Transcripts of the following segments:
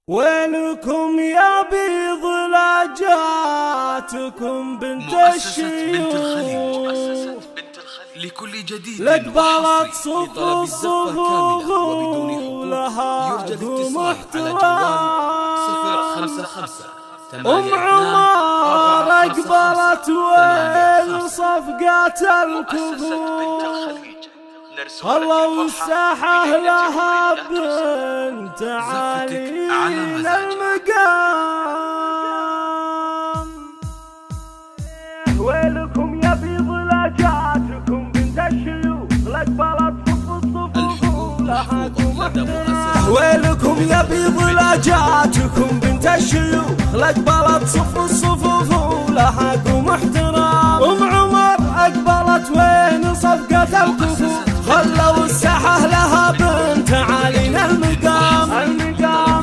ويلكم يا بيض لاجاتكم بنت الشيوخ لكل جديد لقبلت صف الصفوف ولها قوم احترام. أم عمر أقبلت وين صفقات الكفوف خلوا الساحة لها بنت علي المقام. ويلكم يا بيض لاجاتكم بنت الشيوخ لقبلت صف الصفوف ولها قوم احترام. ويلكم يا بيض لاجاتكم بنت الشيوخ لقبلت صف الصفوف ولها قوم احترام. أم عمر أقبلت وين صفقة الكفوف خلوا الساحة لها بنت علينا المقام.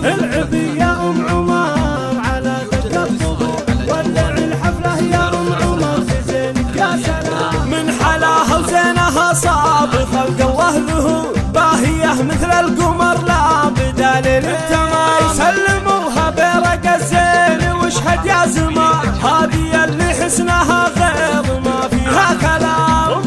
العبي يا أم عمر على دق الطبوع ولع الحفلة يا أم عمر بزينك يا سلام. من حلاها وزينها صاب خلق الله له باهية مثل القمر لا بدال للتمام. سلموها برق الزين واشهد يا زمان هذه اللي حسنها غير ما فيها كلام.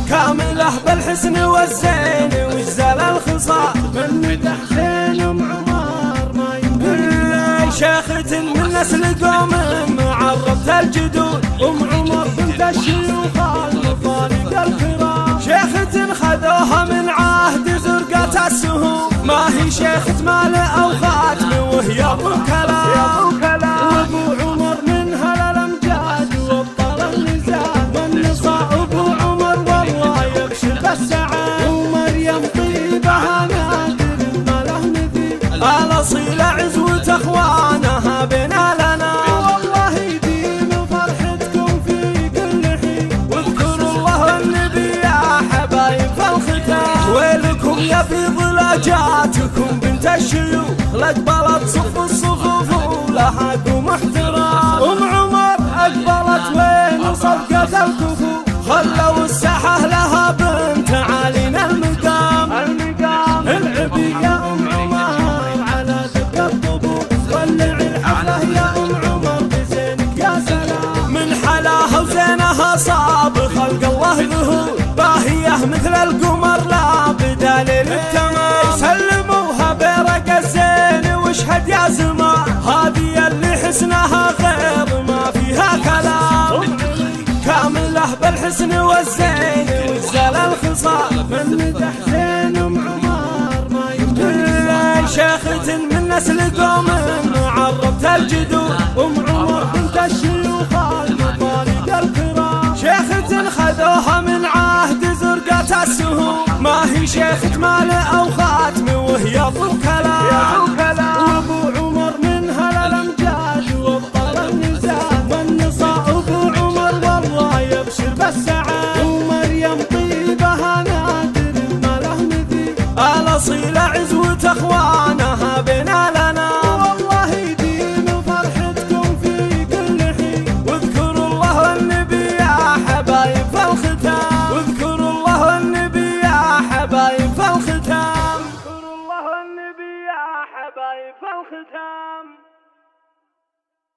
كامله بالحسن والزين وجزال الخصال من مدح زين أم عمر ما يمكن. شيخة من نسل قوم معربت الجدود أم عمر بنت الشيوخ المفارق الكرام. شيخة خذوها من عهد زرقة السهوم ما هي شيخة مال أو خاتم وهي أبو كلام. وأبو عمر منها للأمجاد وابطل النزال والنصاء أبو عمر والله يكشف السعاد. ومريم طيبها نادر ما له مثيل الأصيل عزوة أخوانها بنا لنا. والله يديم فرحتكم في كل حين واذكروا الله والنبي يا حبايب في الختام. ويلكم يا بيض لاجاتكم بنت الشيوخ لقبلت صف الصفوف ولها قوم احترام. أم عمر أقبلت وين صفقة الكفوف خلوا الساحة لها بنت علينا المقام. العبي يا أم عمر على دق الطبوع ولع الحفلة يا أم عمر بزينك يا سلام. من حلاها وزينها صاب خلق الله له باهية مثل القمر لا بدال للتمام. سلموها برق الزين واشهد يا زمان هذه اللي حسنها غير ما فيها كلام. كامله بالحسن والزين وجزال الخصال من مدح زين أم عمر ما يمكن. شيخة من نسل قوم معربت الجدود أم عمر بنت الشيوخ المفارق الكرام. شيخة خذوها من عهد زرقة السهوم ما هي شيخة مال أو خاتم وهي أبو كلام. وأبو عمر منها للأمجاد وابطل النزال والنصاء أبو عمر والله يبشر بالسعاد. ومريم طيبها نادر ما له مثيل الأصيل عزوة أخوانها بنا